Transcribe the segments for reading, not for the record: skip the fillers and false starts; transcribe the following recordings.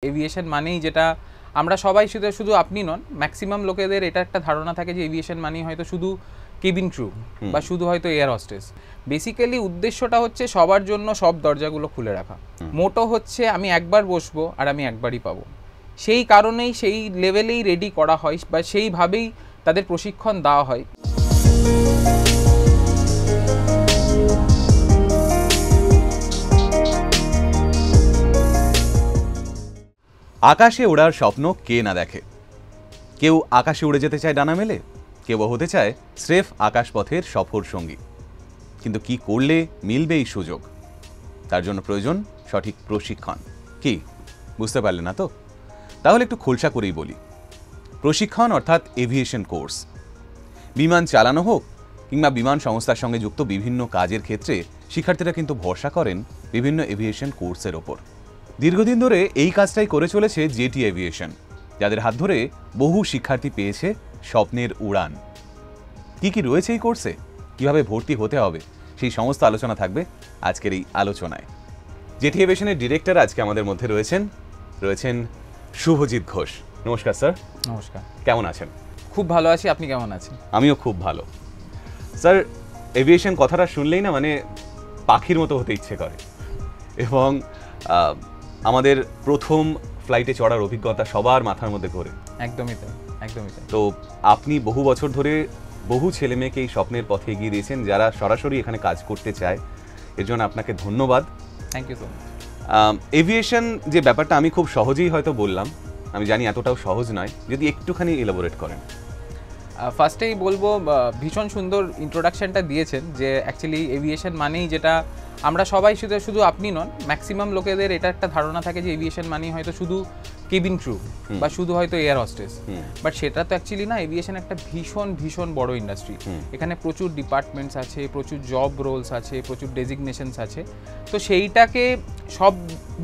Aviation মানেই যেটা আমরা সবাই শুধু আপনি নন, ম্যাক্সিমাম লোকেদের এটা একটা ধারণা থাকে যে এভিয়েশন মানেই হয়তো শুধু কেবিন ক্রু বা শুধু হয়তো এয়ার হোস্টেস। বেসিক্যালি উদ্দেশ্যটা হচ্ছে সবার জন্য সব দরজাগুলো খুলে রাখা। মোটো হচ্ছে আমি একবার বসবো আর আমি একবারই পাবো। সেই কারণেই সেই লেভেলেই রেডি করা হয় বা সেইভাবেই তাদের প্রশিক্ষণ দেওয়া হয়। আকাশে ওড়ার স্বপ্ন কে না দেখে। কেউ আকাশে উড়ে যেতে চায় ডানা মেলে, কেউ হতে চায় স্রেফ আকাশপথের সফর সঙ্গী। কিন্তু কি করলে মিলবে এই সুযোগ? তার জন্য প্রয়োজন সঠিক প্রশিক্ষণ। কি বুঝতে পারলে না তো? তাহলে একটু খোলসা করেই বলি। প্রশিক্ষণ অর্থাৎ এভিয়েশন কোর্স। বিমান চালানো হোক কিংবা বিমান সংস্থার সঙ্গে যুক্ত বিভিন্ন কাজের ক্ষেত্রে শিক্ষার্থীরা কিন্তু ভরসা করেন বিভিন্ন এভিয়েশন কোর্সের ওপর। দীর্ঘদিন ধরে এই কাজটাই করে চলেছে জেটি এভিয়েশন, যাদের হাত ধরে বহু শিক্ষার্থী পেয়েছে স্বপ্নের উড়ান। কি কি রয়েছে এই কোর্সে, কিভাবে ভর্তি হতে হবে, সেই সমস্ত আলোচনা থাকবে আজকের এই আলোচনায়। জেটি এভিয়েশনের ডিরেক্টর আজকে আমাদের মধ্যে রয়েছেন শুভজিৎ ঘোষ। নমস্কার স্যার। নমস্কার। কেমন আছেন? খুব ভালো আছি, আপনি কেমন আছেন? আমিও খুব ভালো। স্যার, এভিয়েশন কথাটা শুনলেই না মানে পাখির মতো হতে ইচ্ছে করে, এবং আমাদের প্রথম ফ্লাইটে চড়ার অভিজ্ঞতা সবার মাথার মধ্যে ঘোরে। একদমই তাই, একদমই তাই। তো আপনি বহু বছর ধরে বহু ছেলে মেয়েকে এই স্বপ্নের পথে এগিয়ে দিয়েছেন, যারা সরাসরি এখানে কাজ করতে চায়। এর জন্য আপনাকে ধন্যবাদ। Thank you so much. Aviation যে ব্যাপারটা আমি খুব সহজেই হয়তো বললাম, আমি জানি এতটাও সহজ নয়, যদি একটুখানি এলাবোরেট করেন। ফার্স্টেই বলবো, ভীষণ সুন্দর ইন্ট্রোডাকশনটা দিয়েছেন যে অ্যাকচুয়ালি এভিয়েশন মানেই যেটা আমরা সবাই শুধু আপনি নন, ম্যাক্সিমাম লোকেদের এটা একটা ধারণা থাকে যে এভিয়েশন মানেই হয়তো শুধু কেবিন ক্রু বা শুধু হয়তো এয়ার হোস্টেস। বাট সেটা তো অ্যাকচুয়ালি না। এভিয়েশন একটা ভীষণ ভীষণ বড় ইন্ডাস্ট্রি। এখানে প্রচুর ডিপার্টমেন্টস আছে, প্রচুর জব রোলস আছে, প্রচুর ডেজিগনেশনস আছে। তো সেইটাকে সব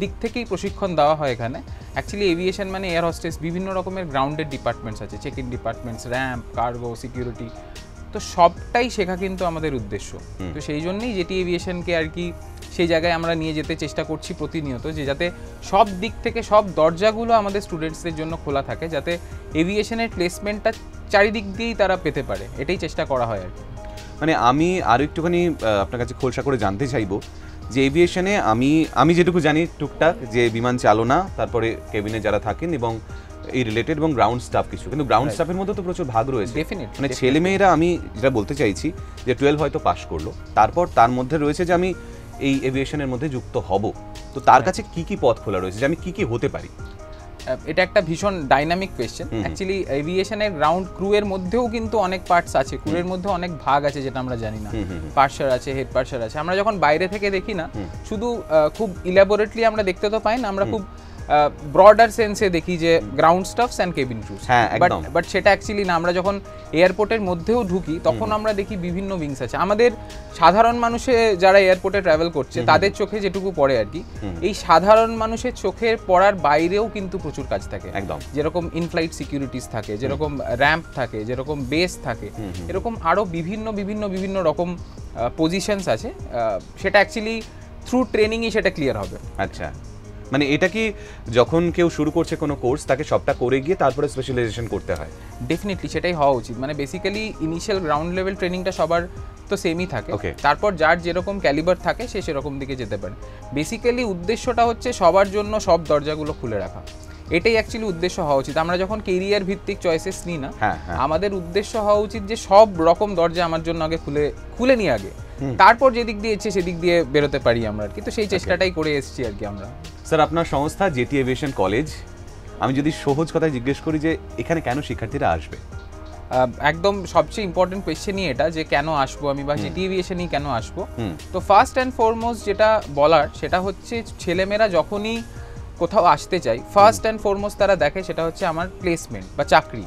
দিক থেকেই প্রশিক্ষণ দেওয়া হয় এখানে। অ্যাকচুয়ালি এভিয়েশন মানে এয়ার হোস্টেস, বিভিন্ন রকমের গ্রাউন্ডেড ডিপার্টমেন্টস আছে, check in departments, ramp, cargo, security. তো সবটাই শেখা কিন্তু আমাদের উদ্দেশ্য। তো সেই জন্যই যেটি এভিয়েশনকে আর কি সেই জায়গায় আমরা নিয়ে যেতে চেষ্টা করছি প্রতিনিয়ত, যে যাতে সব দিক থেকে সব দরজাগুলো আমাদের স্টুডেন্টসদের জন্য খোলা থাকে, যাতে এভিয়েশনের প্লেসমেন্টটা চারিদিক দিয়েই তারা পেতে পারে। এটাই চেষ্টা করা হয় আর কি। মানে আমি আরও একটুখানি আপনার কাছে খোলসা করে জানতে চাইবো যে এভিয়েশনে আমি যেটুকু জানি টুকটাক, যে বিমান চালনা, তারপরে কেবিনে যারা থাকেন এবং এই রিলেটেড, এবং গ্রাউন্ড স্টাফ কিছু, কিন্তু গ্রাউন্ড স্টাফের মধ্যে তো প্রচুর ভাগ রয়েছে। মানে ছেলেমেয়েরা, আমি যেটা বলতে চাইছি যে 12 হয়তো পাস করলো, তারপর তার মধ্যে রয়েছে যে আমি এই এভিয়েশনের মধ্যে যুক্ত হব, তো তার কাছে কি কি পথ খোলা রয়েছে, যে আমি কি কি হতে পারি? এটা একটা ভীষণ ডাইনামিক কোয়েশ্চেন। অ্যাকচুয়ালি এভিয়েশনের গ্রাউন্ড ক্রু এর মধ্যেও কিন্তু অনেক পার্টস আছে, ক্রুয়ের মধ্যে অনেক ভাগ আছে যেটা আমরা জানি না। পার্সার আছে, হেড পার্সার আছে। আমরা যখন বাইরে থেকে দেখি না, শুধু খুব ইলাবোরেটলি আমরা দেখতে তো পাই না, আমরা খুব ব্রডার সেন্সে দেখি যে ground staffs and cabin crews. But সেটা অ্যাকচুয়ালি না। আমরা যখন এয়ারপোর্টের মধ্যেও ঢুকি তখন আমরা দেখি বিভিন্ন উইংস আছে। আমাদের সাধারণ মানুষে যারা এয়ারপোর্টে ট্রাভেল করছে তাদের চোখে যেটুকু পড়ে আর কি, এই সাধারণ মানুষের চোখের পড়ার বাইরেও কিন্তু প্রচুর কাজ থাকে। একদম যেরকম ইনফ্লাইট সিকিউরিটিস থাকে, যেরকম র্যাম্প থাকে, যেরকম বেস থাকে, এরকম আরও বিভিন্ন বিভিন্ন বিভিন্ন রকম পজিশনস আছে। সেটা অ্যাকচুয়ালি থ্রু ট্রেনিংই সেটা ক্লিয়ার হবে। আচ্ছা, মানে এটা কি যখন কেউ শুরু করছে কোনো কোর্স, তাকে সবটা করে গিয়ে তারপরে স্পেশালাইজেশন করতে হয়? ডেফিনেটলি সেটাই হওয়া উচিত। মানে বেসিক্যালি ইনিশিয়াল গ্রাউন্ড লেভেল ট্রেনিংটা সবার তো সেমই থাকে, তারপর যার যেরকম ক্যালিবার থাকে সে সেরকম দিকে যেতে পারে। বেসিক্যালি উদ্দেশ্যটা হচ্ছে সবার জন্য সব দরজাগুলো খুলে রাখা। এটাই অ্যাকচুয়ালি উদ্দেশ্য হওয়া উচিত। আমরা যখন কেরিয়ার ভিত্তিক চয়েসেস নিই না, আমাদের উদ্দেশ্য হওয়া উচিত যে সব রকম দরজা আমার জন্য আগে খুলে নিয়ে আগে, তারপর যেদিক দিয়ে ইচ্ছে সেদিক দিয়ে বেরোতে পারি আমরা আর কি। তো সেই চেষ্টাটাই করে এসেছি আর কি আমরা। স্যার, আপনার সংস্থা জেটি এভিয়েশন কলেজ, আমি যদি সহজ কথায় জিজ্ঞেস করি যে এখানে কেন শিক্ষার্থীরা আসবে? একদম সবচেয়ে ইম্পর্টেন্ট কোয়েশ্চেনই এটা, যে কেন আসবো আমি বা জেটি এভিয়েশনই কেন আসবো। তো ফার্স্ট অ্যান্ড ফরমোস্ট যেটা বলার সেটা হচ্ছে, ছেলেমেয়েরা যখনই কোথাও আসতে চাই, ফার্স্ট অ্যান্ড ফরমোস্ট তারা দেখে সেটা হচ্ছে আমার প্লেসমেন্ট বা চাকরি।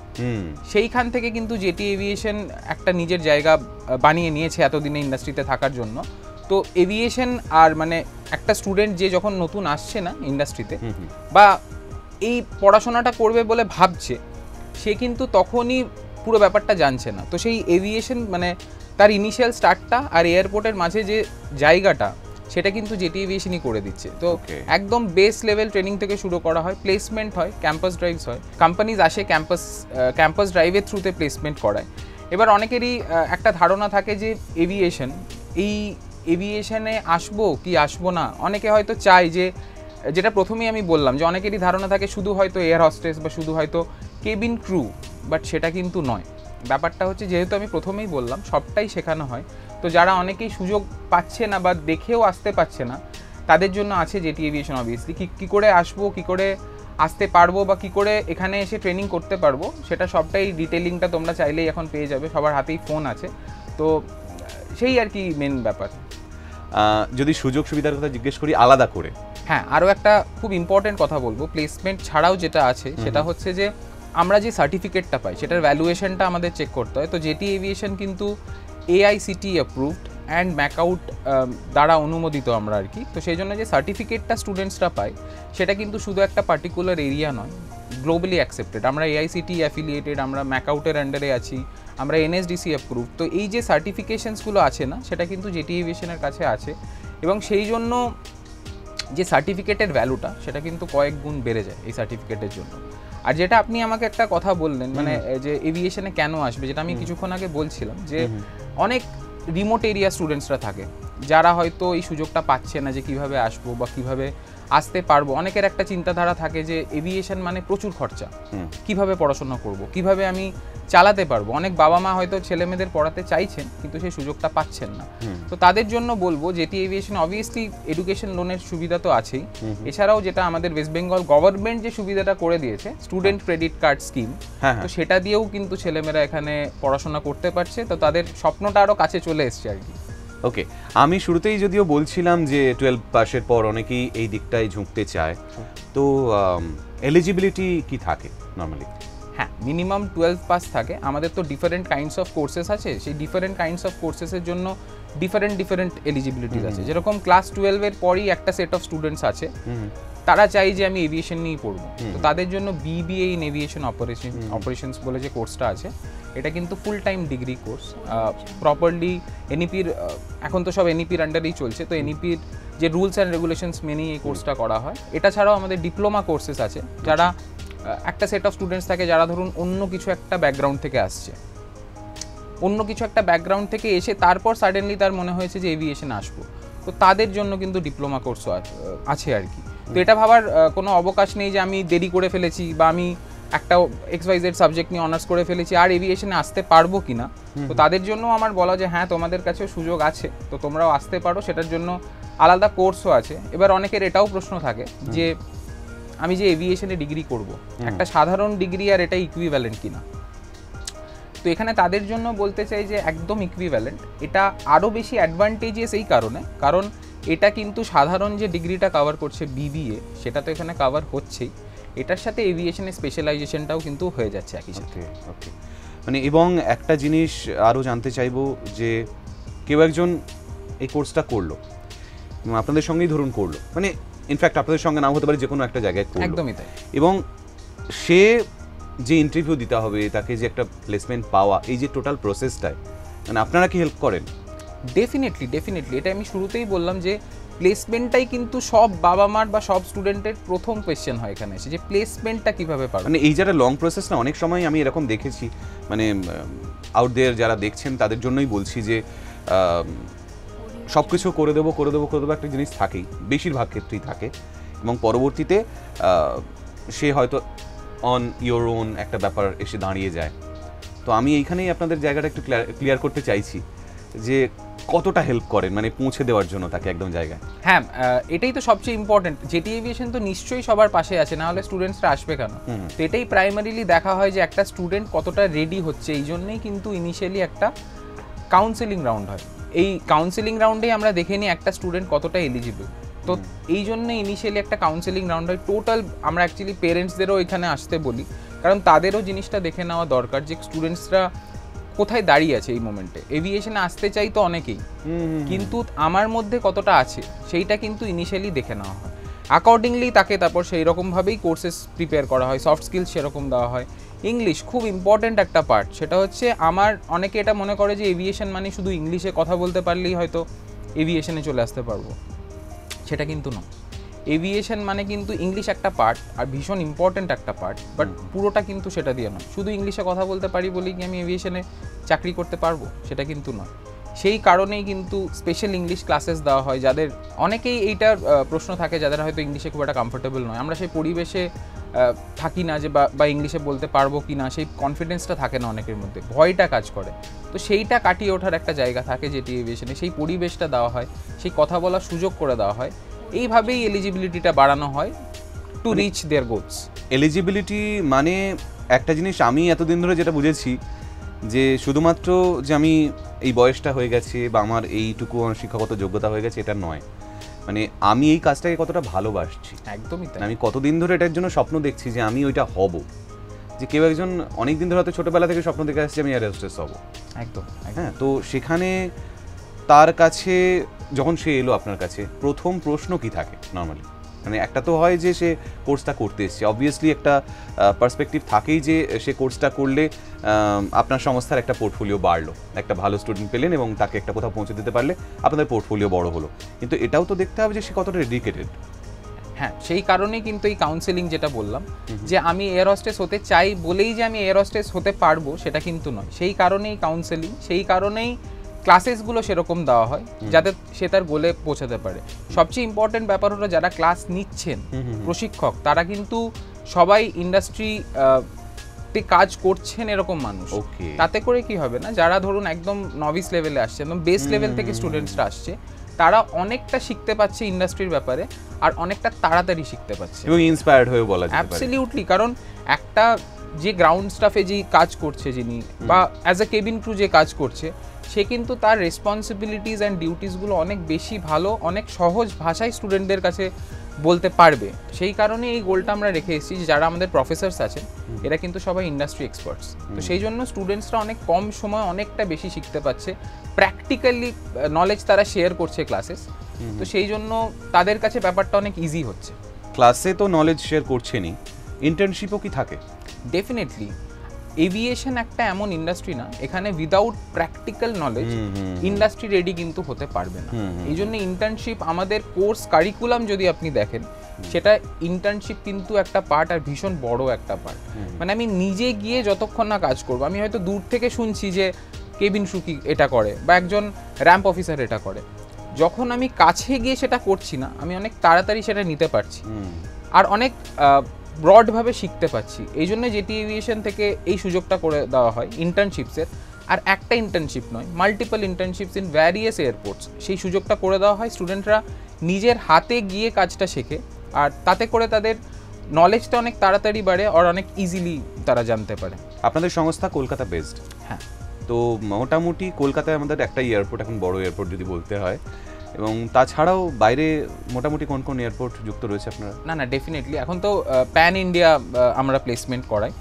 সেইখান থেকে কিন্তু জেটি এভিয়েশন একটা নিজের জায়গা বানিয়ে নিয়েছে এতদিনে ইন্ডাস্ট্রিতে থাকার জন্য। তো এভিয়েশন আর মানে একটা স্টুডেন্ট যে যখন নতুন আসছে না ইন্ডাস্ট্রিতে, বা এই পড়াশোনাটা করবে বলে ভাবছে, সে কিন্তু তখনই পুরো ব্যাপারটা জানছে না। তো সেই এভিয়েশন মানে তার ইনিশিয়াল স্টার্টটা আর এয়ারপোর্টের মাঝে যে জায়গাটা, সেটা কিন্তু জেটি এভিয়েশনই করে দিচ্ছে। তো Okay. একদম বেস লেভেল ট্রেনিং থেকে শুরু করা হয়, প্লেসমেন্ট হয়, ক্যাম্পাস ড্রাইভস হয়, কোম্পানিজ আসে ক্যাম্পাস ড্রাইভের থ্রুতে প্লেসমেন্ট করায়। এবার অনেকেরই একটা ধারণা থাকে যে এভিয়েশন, এই এভিয়েশনে আসবো কি আসবো না, অনেকে হয়তো চায় যে, যেটা প্রথমেই আমি বললাম যে অনেকেরই ধারণা থাকে শুধু হয়তো এয়ার হস্টেস বা শুধু হয়তো কেবিন ক্রু, বাট সেটা কিন্তু নয়। ব্যাপারটা হচ্ছে, যেহেতু আমি প্রথমেই বললাম সবটাই শেখানো হয়, তো যারা অনেকেই সুযোগ পাচ্ছে না বা দেখেও আসতে পারছে না, তাদের জন্য আছে জেটি এভিয়েশন। অবভিয়াসলি কী করে আসবো, কী করে আসতে পারবো বা কী করে এখানে এসে ট্রেনিং করতে পারবো, সেটা সবটাই ডিটেলিংটা তোমরা চাইলেই এখন পেয়ে যাবে, সবার হাতেই ফোন আছে। তো সেই আর কি মেন ব্যাপার। যদি সুযোগ সুবিধার কথা জিজ্ঞেস করি আলাদা করে, হ্যাঁ, আরও একটা খুব ইম্পর্টেন্ট কথা বলবো, প্লেসমেন্ট ছাড়াও যেটা আছে সেটা হচ্ছে যে আমরা যে সার্টিফিকেটটা পাই সেটার ভ্যালুয়েশনটা আমাদের চেক করতে হয়। তো জেটি এভিয়েশন কিন্তু AICTE অ্যাপ্রুভড অ্যান্ড ম্যাকআউট দ্বারা অনুমোদিত আমরা আর কি। তো সেই জন্য যে সার্টিফিকেটটা স্টুডেন্টসরা পায় সেটা কিন্তু শুধু একটা পার্টিকুলার এরিয়া নয়, গ্লোবালি অ্যাকসেপ্টেড। আমরা AICTE অ্যাফিলিয়েটেড, আমরা ম্যাকআউটের আন্ডারে আছি, আমরা NSDC অ্যাপ্রুভ। তো এই যে সার্টিফিকেশনসগুলো আছে না, সেটা কিন্তু জেটি এভিয়েশনের কাছে আছে, এবং সেই জন্য যে সার্টিফিকেটের ভ্যালুটা সেটা কিন্তু কয়েক গুণ বেড়ে যায় এই সার্টিফিকেটের জন্য। আর যেটা আপনি আমাকে একটা কথা বললেন, মানে যে এভিয়েশনে কেন আসবে, যেটা আমি কিছুক্ষণ আগে বলছিলাম, যে অনেক রিমোট এরিয়া স্টুডেন্টসরা থাকে যারা হয়তো এই সুযোগটা পাচ্ছে না যে কিভাবে আসবো বা কিভাবে আসতে পারবো। অনেকের একটা চিন্তাধারা থাকে যে এভিয়েশন মানে প্রচুর খরচা, কিভাবে পড়াশোনা করব, কিভাবে আমি চালাতে পারবো। অনেক বাবা মা হয়তো ছেলে মেয়েদের পড়াতে চাইছেন কিন্তু সেই সুযোগটা পাচ্ছেন না। তো তাদের জন্য বলবো জেটি এভিয়েশন অবভিয়াসলি এডুকেশন লোনের সুবিধা তো আছেই, এছাড়াও যেটা আমাদের ওয়েস্ট বেঙ্গল গভর্নমেন্ট যে সুবিধাটা করে দিয়েছে স্টুডেন্ট ক্রেডিট কার্ড স্কিম, তো সেটা দিয়েও কিন্তু ছেলেমেয়েরা এখানে পড়াশোনা করতে পারছে। তো তাদের স্বপ্নটা আরও কাছে চলে এসছে আর কি। ওকে, আমি শুরুতেই যদিও বলছিলাম যে 12 পাসের পর অনেকেই এই দিকটায় ঝুঁকতে চায়, তো এলিজিবিলিটি কি থাকে নর্মালি? হ্যাঁ, মিনিমাম 12 পাস থাকে। আমাদের তো ডিফারেন্ট কাইন্ডস অফ কোর্সেস আছে, সেই ডিফারেন্ট কাইন্ডস অফ কোর্সেসের জন্য ডিফারেন্ট এলিজিবিলিটিস আছে। যেরকম ক্লাস 12 এর পরই একটা সেট অফ স্টুডেন্টস আছে, তারা চাই যে আমি এভিয়েশন নিয়েই পড়বো, তো তাদের জন্য BBA ইন এভিয়েশন অপারেশনস বলে যে কোর্সটা আছে, এটা কিন্তু full time degree course. Properly NEPর, এখন তো সব NEPর আন্ডারেই চলছে, তো NEPর যে রুলস অ্যান্ড রেগুলেশনস মেনেই এই কোর্সটা করা হয়। এটা ছাড়াও আমাদের ডিপ্লোমা কোর্সেস আছে, যারা একটা সেট অফ স্টুডেন্টস থাকে যারা ধরুন অন্য কিছু একটা ব্যাকগ্রাউন্ড থেকে আসছে, অন্য কিছু একটা ব্যাকগ্রাউন্ড থেকে এসে তারপর সাডেনলি তার মনে হয়েছে যে এভিয়েশন আসবো, তো তাদের জন্য কিন্তু ডিপ্লোমা কোর্সও আছে আর কি। তো এটা ভাবার কোনো অবকাশ নেই যে আমি দেরি করে ফেলেছি বা আমি একটা XYZ সাবজেক্ট নিয়ে অনার্স করে ফেলেছি আর এভিয়েশনে আসতে পারবো কিনা। তো তাদের জন্য আমার বলা যে হ্যাঁ, তোমাদের কাছেও সুযোগ আছে, তো তোমরাও আসতে পারো, সেটার জন্য আলাদা কোর্সও আছে। এবার অনেকের এটাও প্রশ্ন থাকে যে আমি যে এভিয়েশনে ডিগ্রি করব, একটা সাধারণ ডিগ্রি আর এটা ইকুইভ্যালেন্ট কিনা। তো এখানে তাদের জন্য বলতে চাই যে একদম ইকুইভ্যালেন্ট। এটা আরও বেশি অ্যাডভান্টেজিয়াস এই কারণ এটা কিন্তু সাধারণ যে ডিগ্রিটা কভার করছে BBA, সেটা তো এখানে কভার হচ্ছেই, এটার সাথে এভিয়েশনের স্পেশালাইজেশনটাও কিন্তু হয়ে যাচ্ছে একই সাথে। ওকে, মানে এবং একটা জিনিস আরও জানতে চাইবো যে কেউ একজন এই কোর্সটা করলো, আপনাদের সঙ্গেই ধরুন করলো, মানে ইনফ্যাক্ট আপনাদের সঙ্গে নাও হতে পারে, যে কোনো একটা জায়গায় করলো, একদমই তাই, এবং সে যে ইন্টারভিউ দিতে হবে, তাকে যে একটা প্লেসমেন্ট পাওয়া, এই যে টোটাল প্রসেসটায় মানে আপনারা কি হেল্প করেন? ডেফিনেটলি, এটা আমি শুরুতেই বললাম যে প্লেসমেন্টটাই কিন্তু সব বাবা মার বা সব স্টুডেন্টের প্রথম কোয়েশ্চেন হয় এখানে এসে, যে প্লেসমেন্টটা কীভাবে পাবে। মানে এই যারা লং প্রসেস না, অনেক সময় আমি এরকম দেখেছি, মানে আউট দেয়ার যারা দেখছেন তাদের জন্যই বলছি যে সব কিছু করে দেবো একটা জিনিস থাকেই, বেশিরভাগ ক্ষেত্রেই থাকে, এবং পরবর্তীতে সে হয়তো অন ইয়োর ওন একটা ব্যাপার এসে দাঁড়িয়ে যায়। তো আমি এইখানেই আপনাদের জায়গাটা একটু ক্লিয়ার করতে চাইছি যে কতটা হেল্প করেন মানে পৌঁছে দেওয়ার জন্য তাকে একদম জায়গায়। হ্যাঁ, এটাই তো সবচেয়ে ইম্পর্টেন্ট। জেটি এভিয়েশন তো নিশ্চয়ই সবার পাশে আছে, না হলে স্টুডেন্টসরা আসবে কেন? তো এটাই প্রাইমারিলি দেখা হয় যে একটা স্টুডেন্ট কতটা রেডি হচ্ছে। এই জন্যই কিন্তু ইনিশিয়ালি একটা কাউন্সেলিং রাউন্ড হয়। এই কাউন্সেলিং রাউন্ডেই আমরা দেখে নিই একটা স্টুডেন্ট কতটা এলিজিবল। তো এই জন্য ইনিশিয়ালি একটা কাউন্সেলিং রাউন্ড হয়। টোটাল আমরা অ্যাকচুয়ালি পেরেন্টসদেরও এখানে আসতে বলি, কারণ তাদেরও জিনিসটা দেখে নেওয়া দরকার যে স্টুডেন্টসরা কোথায় দাঁড়িয়ে আছে এই মোমেন্টে। এভিয়েশনে আসতে চাই তো অনেকেই, কিন্তু আমার মধ্যে কতটা আছে সেইটা কিন্তু ইনিশিয়ালি দেখে নেওয়া হয়। অ্যাকর্ডিংলি তাকে তারপর সেই রকমভাবেই কোর্সেস প্রিপেয়ার করা হয়, সফট স্কিলস সেরকম দেওয়া হয়। ইংলিশ খুব ইম্পর্ট্যান্ট একটা পার্ট, সেটা হচ্ছে আমার অনেকে এটা মনে করে যে এভিয়েশন মানে শুধু ইংলিশে কথা বলতে পারলেই হয়তো এভিয়েশনে চলে আসতে পারবো। সেটা কিন্তু নয়। এভিয়েশন মানে কিন্তু ইংলিশ একটা পার্ট, আর ভীষণ ইম্পর্ট্যান্ট একটা পার্ট, বাট পুরোটা কিন্তু সেটা দিয়ে নয়। শুধু ইংলিশে কথা বলতে পারি বলেই কি আমি এভিয়েশনে চাকরি করতে পারবো, সেটা কিন্তু নয়। সেই কারণেই কিন্তু স্পেশাল ইংলিশ ক্লাসেস দেওয়া হয়, যাদের অনেকেই এইটার প্রশ্ন থাকে, যাদের হয়তো ইংলিশে খুব একটা কমফোর্টেবল নয়। আমরা সেই পরিবেশে থাকি না যে বা ইংলিশে বলতে পারবো কি না, সেই কনফিডেন্সটা থাকে না অনেকের মধ্যে, ভয়টা কাজ করে। তো সেইটা কাটিয়ে ওঠার একটা জায়গা থাকে যেটি এভিয়েশনে, সেই পরিবেশটা দেওয়া হয়, সেই কথা বলার সুযোগ করে দেওয়া হয়। এইভাবেই এলিজিবিলিটিটা বাড়ানো হয় to reach there goals. Eligibility মানে একটা জিনিস আমি এতদিন ধরে যেটা বুঝেছি, যে শুধুমাত্র যে আমি এই বয়সটা হয়ে গেছে বা আমার এইটুকু শিক্ষাগত যোগ্যতা হয়ে গেছে, এটা নয়। মানে আমি এই কাজটাকে কতটা ভালোবাসছি, একদমই তাই। আমি কতদিন ধরে এটার জন্য স্বপ্ন দেখছি যে আমি ওইটা হব। যে কেউ একজন অনেক দিন ধরে হয়তো ছোটোবেলা থেকে স্বপ্ন দেখে আসছে আমি এয়ার হোস্টেস হব। একদম। হ্যাঁ, তো সেখানে তার কাছে যখন সে এলো আপনার কাছে, প্রথম প্রশ্ন কি থাকে নর্মালি? মানে একটা তো হয় যে সে কোর্সটা করতে এসছে, অবভিয়াসলি একটা পার্সপেক্টিভ থাকেই যে সে কোর্সটা করলে আপনার সংস্থার একটা পোর্টফোলিও বাড়লো, একটা ভালো স্টুডেন্ট পেলেন এবং তাকে একটা কোথাও পৌঁছে দিতে পারলে আপনাদের পোর্টফোলিও বড় হলো। কিন্তু এটাও তো দেখতে হবে যে সে কতটা ডেডিকেটেড। হ্যাঁ, সেই কারণেই কিন্তু এই কাউন্সেলিং যেটা বললাম, যে আমি এয়ার হোস্টেস হতে চাই বলেই যে আমি এয়ার হোস্টেস হতে পারবো সেটা কিন্তু নয়। সেই কারণেই কাউন্সেলিং, সেই কারণেই ক্লাসেসগুলো সেরকম দেওয়া হয় যাতে সে তার গোলে পৌঁছাতে পারে। সবচেয়ে ইম্পর্টেন্ট ব্যাপার হলো যারা ক্লাস নিচ্ছেন, প্রশিক্ষক, তারা কিন্তু সবাই ইন্ডাস্ট্রি তে কাজ করছেন এরকম মানুষ। তাতে করে কি হবে না, যারা ধরুন একদম নভিস লেভেলে আসছে, একদম বেস লেভেল থেকে স্টুডেন্টসরা আসছে, তারা অনেকটা শিখতে পাচ্ছে ইন্ডাস্ট্রির ব্যাপারে, আর অনেকটা তাড়াতাড়ি শিখতে পাচ্ছে এবং ইন্সপায়ার্ড হয়ে বলা যায়। অ্যাবসলিউটলি। কারণ একটা যে গ্রাউন্ড স্টাফে যে কাজ করছে যিনি, বা অ্যাজ এ কেবিন ক্রু যে কাজ করছে, সে কিন্তু তার রেসপন্সিবিলিটিস অ্যান্ড ডিউটিসগুলো অনেক বেশি ভালো, অনেক সহজ ভাষায় স্টুডেন্টদের কাছে বলতে পারবে। সেই কারণে এই গোলটা আমরা রেখে এসেছি যে যারা আমাদের প্রফেসরস আছেন এরা কিন্তু সবাই ইন্ডাস্ট্রি এক্সপার্টস। তো সেই জন্য স্টুডেন্টসরা অনেক কম সময় অনেকটা বেশি শিখতে পাচ্ছে, প্র্যাকটিক্যালি নলেজ তারা শেয়ার করছে ক্লাসেস। তো সেই জন্য তাদের কাছে ব্যাপারটা অনেক ইজি হচ্ছে। ক্লাসে তো নলেজ শেয়ার করছেনই, ইন্টার্নশিপও কি থাকে? ডেফিনেটলি। এভিয়েশন একটা এমন ইন্ডাস্ট্রি না, এখানে without practical knowledge industry ready কিন্তু হতে পারবে না। এই জন্য ইন্টার্নশিপ, আমাদের কোর্স কারিকুলাম যদি আপনি দেখেন, সেটা ইন্টার্নশিপ কিন্তু একটা পার্ট, আর ভীষণ বড় একটা পার্ট। মানে আমি নিজে গিয়ে যতক্ষণ না কাজ করবো, আমি হয়তো দূর থেকে শুনছি যে কেবিন ক্রু এটা করে বা একজন র্যাম্প অফিসার এটা করে, যখন আমি কাছে গিয়ে সেটা করছি না, আমি অনেক তাড়াতাড়ি সেটা নিতে পারছি আর অনেক ব্রডভাবে শিখতে পাচ্ছি। এই জন্য জেটি এভিয়েশন থেকে এই সুযোগটা করে দেওয়া হয় ইন্টার্নশিপসের। আর একটা ইন্টার্নশিপ নয়, মাল্টিপল ইন্টার্নশিপস ইন ভ্যারিয়াস এয়ারপোর্টস, সেই সুযোগটা করে দেওয়া হয়। স্টুডেন্টরা নিজের হাতে গিয়ে কাজটা শেখে, আর তাতে করে তাদের নলেজটা অনেক তাড়াতাড়ি বাড়ে আর অনেক ইজিলি তারা জানতে পারে। আপনাদের সংস্থা কলকাতা বেসড? হ্যাঁ। তো মোটামুটি কলকাতায় আমাদের একটা এয়ারপোর্ট, এখন বড় এয়ারপোর্ট যদি বলতে হয়, এবং তাছাড়াও বাইরে মোটামুটি কোন কোন এয়ারপোর্ট যুক্ত রয়েছে আপনারা? না, ডেফিনেটলি এখন তো প্যান ইন্ডিয়া আমরা প্লেসমেন্ট করাই।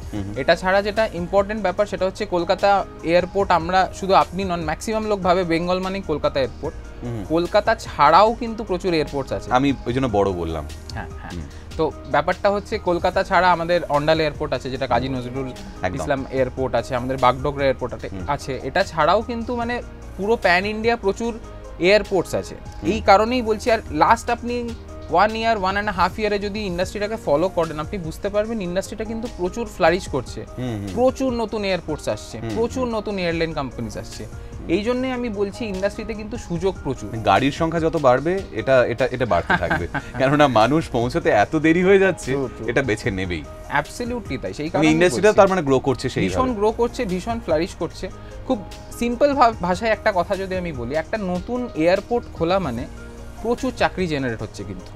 এটা ছাড়া যেটা ইম্পর্টেন্ট ব্যাপার সেটা হচ্ছে কলকাতা এয়ারপোর্ট, আমরা শুধু আপনি নন, ম্যাক্সিমাম লোক ভাবে বেঙ্গল মানে কলকাতা এয়ারপোর্ট। কলকাতা ছাড়াও কিন্তু প্রচুর এয়ারপোর্টস আছে, আমি ওই জন্য বড় বললাম। হ্যাঁ হ্যাঁ। তো ব্যাপারটা হচ্ছে কলকাতা ছাড়া আমাদের অন্ডাল এয়ারপোর্ট আছে, যেটা কাজী নজরুল ইসলাম এয়ারপোর্ট আছে, আমাদের বাগডোগরা এয়ারপোর্ট আছে। এটা ছাড়াও কিন্তু মানে পুরো প্যান ইন্ডিয়া প্রচুর এয়ারপোর্টস আছে। এই কারণেই বলছি। আর লাস্ট আপনি 1 ইয়ার 1.5 ইয়ারে যদি ইন্ডাস্ট্রিটাকে ফলো করেন, আপনি বুঝতে পারবেন ইন্ডাস্ট্রিটা কিন্তু প্রচুর ফ্লারিশ করছে, প্রচুর নতুন এয়ারপোর্টস আসছে, প্রচুর নতুন এয়ারলাইন কোম্পানিজ আসছে। এই জন্যই আমি বলছি ইন্ডাস্ট্রিতে কিন্তু সুযোগ প্রচুর। গাড়ির সংখ্যা যত বাড়বে এটা এটা এটা বাড়তে থাকবে, কেননা মানুষ পৌঁছতে এত দেরি হয়ে যাচ্ছে, এটা বেছে নেবেই। অ্যাবসলিউটলি তাই। সেই কারণে ইন্ডাস্ট্রিটা তার মানে গ্রো করছে, সেই ভীষণ গ্রো করছে, ভীষণ ফ্লারিশ করছে। খুব সিম্পল ভাষায় একটা কথা যদি আমি বলি, একটা নতুন এয়ারপোর্ট খোলা মানে প্রচুর চাকরি জেনারেট হচ্ছে কিন্তু।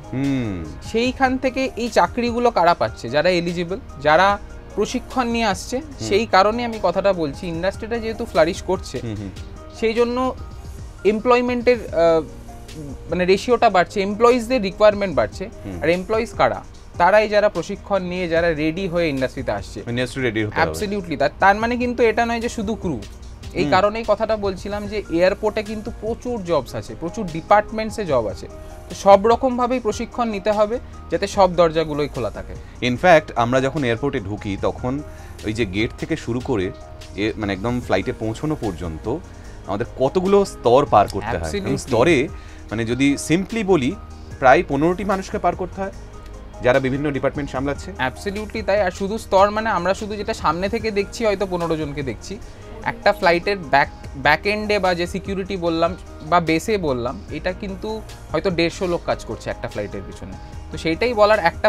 সেইখান থেকে এই চাকরিগুলো কারা পাচ্ছে? যারা এলিজিবল, যারা প্রশিক্ষণ নিয়ে আসছে। সেই কারণে আমি কথাটা বলছি, ইন্ডাস্ট্রিটা যেহেতু ফ্লারিশ করছে, সেই জন্য এমপ্লয়মেন্টের মানে রেশিওটা বাড়ছে, এমপ্লয়িজদের রিকোয়ারমেন্ট বাড়ছে। আর এমপ্লয়িজ কারা? তারাই যারা প্রশিক্ষণ নিয়ে যারা রেডি হয়ে ইন্ডাস্ট্রিতে আসছে। অ্যাবসলিউটলি। তার মানে কিন্তু এটা নয় যে শুধু ক্রু। এই কারণেই কথাটা বলছিলাম যে এয়ারপোর্টে কিন্তু প্রচুর জবস আছে, প্রচুর ডিপার্টমেন্টসে জব আছে। তো সব রকমভাবেই প্রশিক্ষণ নিতে হবে যাতে সব দরজাগুলোই খোলা থাকে। ইনফ্যাক্ট আমরা যখন এয়ারপোর্টে ঢুকি তখন ওই যে গেট থেকে শুরু করে মানে একদম ফ্লাইটে পৌঁছানো পর্যন্ত আমাদের কতগুলো স্তর পার করতে হয়। স্তরে মানে যদি সিম্পলি বলি, প্রায় 15টি মানুষকে পার করতে হয় যারা বিভিন্ন ডিপার্টমেন্ট সামলাচ্ছে। অ্যাবসলিউটলি তাই। আর শুধু স্তর মানে আমরা শুধু যেটা সামনে থেকে দেখছি হয়তো 15 জনকে দেখছি, একটা ফ্লাইটের ব্যাক এন্ডে বা যে সিকিউরিটি বললাম বা বেসে বললাম, এটা কিন্তু হয়তো 150 লোক কাজ করছে একটা ফ্লাইটের পিছনে। তো সেইটাই বলার, একটা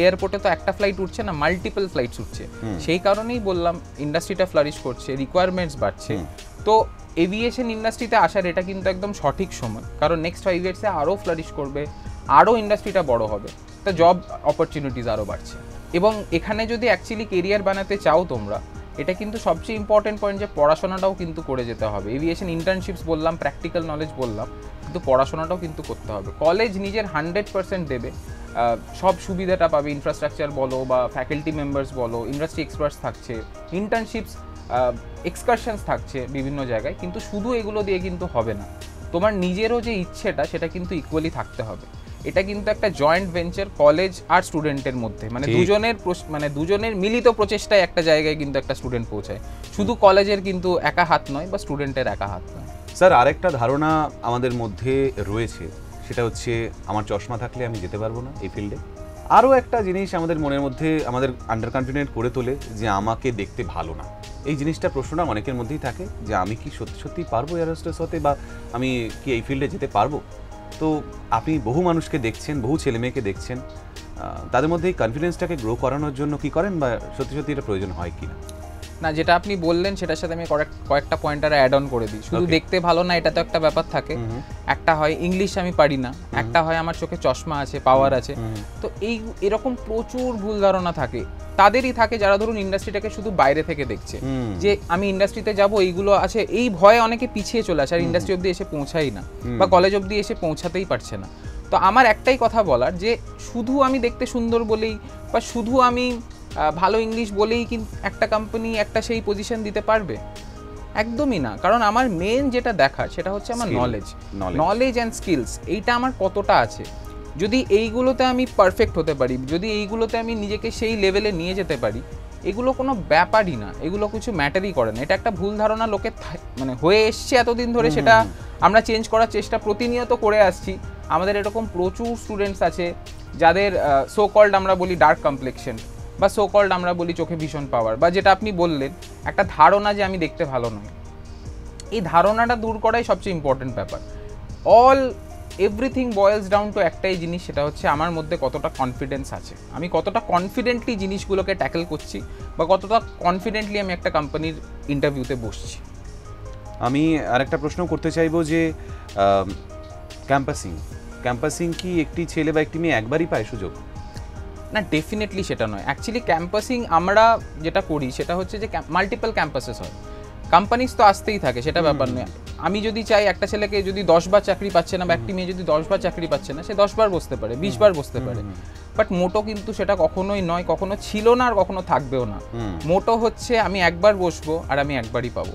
এয়ারপোর্টে তো একটা ফ্লাইট উঠছে না, মাল্টিপল ফ্লাইটস উঠছে। সেই কারণেই বললাম ইন্ডাস্ট্রিটা ফ্লারিশ করছে, রিকোয়ারমেন্টস বাড়ছে। তো এভিয়েশন ইন্ডাস্ট্রিতে আসার এটা কিন্তু একদম সঠিক সময়, কারণ নেক্সট 5 ইয়ার্সে আরও ফ্লারিশ করবে, আরও ইন্ডাস্ট্রিটা বড় হবে, তো জব অপরচুনিটিস আরও বাড়ছে। এবং এখানে যদি অ্যাকচুয়ালি কেরিয়ার বানাতে চাও তোমরা, এটা কিন্তু সবচেয়ে ইম্পর্টেন্ট পয়েন্ট যে পড়াশোনাটাও কিন্তু করে যেতে হবে। এভিয়েশন ইন্টার্নশিপস বললাম, প্র্যাকটিক্যাল নলেজ বললাম, কিন্তু পড়াশোনাটাও কিন্তু করতে হবে। কলেজ নিজের 100% দেবে, সব সুবিধাটা পাবে, ইনফ্রাস্ট্রাকচার বলো বা ফ্যাকাল্টি মেম্বার্স বলো, ইন্ডাস্ট্রি এক্সপার্টস থাকছে, ইন্টার্নশিপস, এক্সকারশনস থাকছে বিভিন্ন জায়গায়, কিন্তু শুধু এগুলো দিয়ে কিন্তু হবে না। তোমার নিজেরও যে ইচ্ছেটা সেটা কিন্তু ইকুয়ালি থাকতে হবে। এটা কিন্তু একটা জয়েন্ট ভেঞ্চার কলেজ আর স্টুডেন্টের মধ্যে, মানে দুজনের মিলিত প্রচেষ্টায় একটা জায়গায় কিন্তু একটা স্টুডেন্ট পৌঁছায়, শুধু কলেজের কিন্তু একা হাত নয় বা স্টুডেন্টের একা হাত নয়। স্যার, আরেকটা ধারণা আমাদের মধ্যে রয়েছে, সেটা হচ্ছে আমার চশমা থাকলে আমি যেতে পারবো না এই ফিল্ডে। আরও একটা জিনিস আমাদের মনের মধ্যে আমাদের আন্ডার কনফিডেন্ট করে তোলে যে আমাকে দেখতে ভালো না। এই জিনিসটা, প্রশ্নটা অনেকের মধ্যেই থাকে যে আমি কি সত্যি সত্যি পারবো এয়ার হোস্টেস হতে, বা আমি কি এই ফিল্ডে যেতে পারবো। তো আপনি বহু মানুষকে দেখছেন, বহু ছেলে মেয়েকে দেখছেন, তাদের মধ্যে এই কনফিডেন্সটাকে গ্রো করানোর জন্য কি করেন, বা সত্যি সত্যি এটা প্রয়োজন হয় কি না? না, যেটা আপনি বললেন সেটার সাথে আমি কয়েকটা পয়েন্টার অ্যাড অন করে দিই। শুধু দেখতে ভালো না, এটা তো একটা ব্যাপার থাকে। একটা হয় ইংলিশ আমি পারি না, একটা হয় আমার চোখে চশমা আছে, পাওয়ার আছে। তো এরকম প্রচুর ভুল ধারণা থাকে, তাদেরই থাকে যারা ধরুন ইন্ডাস্ট্রিটাকে শুধু বাইরে থেকে দেখছে, যে আমি ইন্ডাস্ট্রিতে যাব, এইগুলো আছে, এই ভয়ে অনেকে পিছিয়ে চলে আসে আর ইন্ডাস্ট্রি অব্দি এসে পৌঁছাই না, বা কলেজ অব্দি এসে পৌঁছাতেই পারছে না। তো আমার একটাই কথা বলার, যে শুধু আমি দেখতে সুন্দর বলেই বা শুধু আমি ভালো ইংলিশ বলেই কিন্তু একটা কোম্পানি একটা সেই পজিশন দিতে পারবে? একদমই না। কারণ আমার মেন যেটা দেখার সেটা হচ্ছে আমার নলেজ অ্যান্ড স্কিলস, এইটা আমার কতটা আছে। যদি এইগুলোতে আমি পারফেক্ট হতে পারি, যদি এইগুলোতে আমি নিজেকে সেই লেভেলে নিয়ে যেতে পারি, এগুলো কোনো ব্যাপারই না, এগুলো কিছু ম্যাটারই করে না। এটা একটা ভুল ধারণা লোকের মানে হয়ে এসছে এতদিন ধরে, সেটা আমরা চেঞ্জ করার চেষ্টা প্রতিনিয়ত করে আসছি। আমাদের এরকম প্রচুর স্টুডেন্টস আছে যাদের সো কল্ড আমরা বলি ডার্ক কমপ্লেকশন, বা সো কল্ড আমরা বলি চোখে ভীষণ পাওয়ার, বা যেটা আপনি বললেন একটা ধারণা যে আমি দেখতে ভালো নই, এই ধারণাটা দূর করাই সবচেয়ে ইম্পর্টেন্ট ব্যাপার। এভরিথিং বয়েলস ডাউন টু একটাই জিনিস, সেটা হচ্ছে আমার মধ্যে কতটা কনফিডেন্স আছে, আমি কতটা কনফিডেন্টলি জিনিসগুলোকে ট্যাকেল করছি, বা কতটা কনফিডেন্টলি আমি একটা কোম্পানির ইন্টারভিউতে বসছি। আমি আরেকটা প্রশ্ন করতে চাইবো যে ক্যাম্পাসিং কি একটি ছেলে বা একটি মেয়ে একবারই পায় সুযোগ? না, ডেফিনেটলি সেটা নয়। অ্যাকচুয়ালি ক্যাম্পাসিং আমরা যেটা করি সেটা হচ্ছে যে মাল্টিপল ক্যাম্পাসেস হয়, কোম্পানিজ তো আসতেই থাকে, সেটা ব্যাপার নয়। আমি যদি চাই একটা ছেলেকে যদি 10 বার চাকরি পাচ্ছে না, বা একটি মেয়ে যদি 10 বার চাকরি পাচ্ছে না, সে 10 বার বসতে পারে, 20 বার বসতে পারে, বাট মোটো কিন্তু সেটা কখনোই নয়, কখনো ছিল না আর কখনো থাকবেও না। মোটো হচ্ছে আমি একবার বসবো আর আমি একবারই পাবো।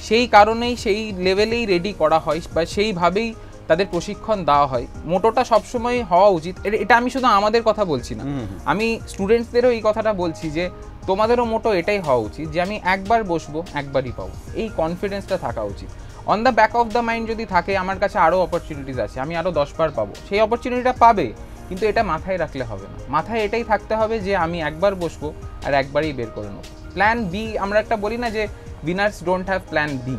সেই কারণেই সেই লেভেলেই রেডি করা হয়, বা সেইভাবেই তাদের প্রশিক্ষণ দেওয়া হয়। মোটোটা সবসময় হওয়া উচিত। এটা আমি শুধু আমাদের কথা বলছি না, আমি স্টুডেন্টসদেরও এই কথাটা বলছি যে তোমাদেরও মোটো এটাই হওয়া উচিত যে আমি একবার বসবো, একবারই পাবো, এই কনফিডেন্সটা থাকা উচিত। On the back of the mind যদি থাকে আমার কাছে আরও অপরচুনিটিস আছে, আমি আরও 10 বার পাবো, সেই অপরচুনিটিটা পাবে, কিন্তু এটা মাথায় রাখলে হবে না। মাথায় এটাই থাকতে হবে যে আমি একবার বসবো আর একবারই বের করে নেবো। প্ল্যান বি, আমরা একটা বলি না যে winners don't have plan B,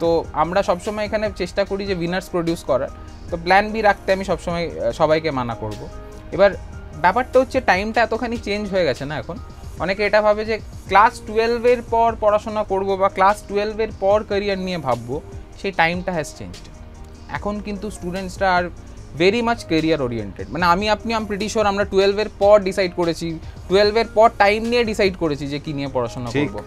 তো আমরা সবসময় এখানে চেষ্টা করি যে উইনার্স প্রডিউস করার। তো প্ল্যান বি রাখতে আমি সবসময় সবাইকে মানা করব। এবার ব্যাপারটা হচ্ছে টাইমটা এতখানি চেঞ্জ হয়ে গেছে না এখন, অনেকে এটা ভাবে যে ক্লাস 12-এর পর পড়াশোনা করব বা ক্লাস 12-এর পর ক্যারিয়ার নিয়ে ভাববো, সেই টাইমটা হ্যাজ চেঞ্জড। এখন কিন্তু স্টুডেন্টসরা আর ভেরি মাচ ক্যারিয়ার ওরিয়েন্টেড, মানে আমি প্রিটি শিওর আমরা 12-এর পর ডিসাইড করেছি, 12-এর পর টাইম নিয়ে ডিসাইড করেছি যে কি নিয়ে পড়াশোনা করব।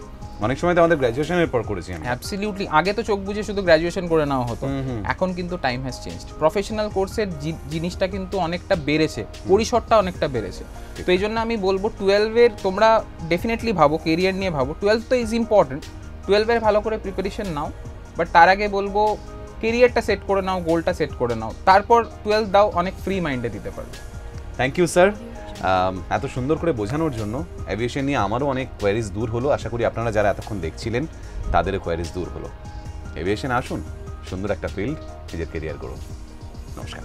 অনেক সময় তো আমাদের গ্র্যাজুয়েশনের পর করেছি আমি। অ্যাবসলিউটলি, আগে তো চোখ বুঝে শুধু গ্র্যাজুয়েশন করে নেওয়া হতো, এখন কিন্তু টাইম হ্যাজ চেঞ্জড। প্রফেশনাল কোর্সের জিনিসটা কিন্তু অনেকটা বেড়েছে, পরিসরটা অনেকটা বেড়েছে। তো এই জন্য আমি বলবো 12-এর তোমরা ডেফিনেটলি ভাবো, কেরিয়ার নিয়ে ভাবো। 12 তো ইজ ইম্পর্টেন্ট, 12-এর ভালো করে প্রিপারেশন নাও, বাট তার আগে বলবো কেরিয়ারটা সেট করে নাও, গোলটা সেট করে নাও, তারপর 12 দাও, অনেক ফ্রি মাইন্ডে দিতে পারবে। থ্যাংক ইউ স্যার, এত সুন্দর করে বোঝানোর জন্য। এভিয়েশন নিয়ে আমারও অনেক কোয়ারিজ দূর হলো, আশা করি আপনারা যারা এতক্ষণ দেখছিলেন তাদেরও কোয়ারিজ দূর হলো। এভিয়েশন আসুন, সুন্দর একটা ফিল্ড, নিজের কেরিয়ার করুন। নমস্কার।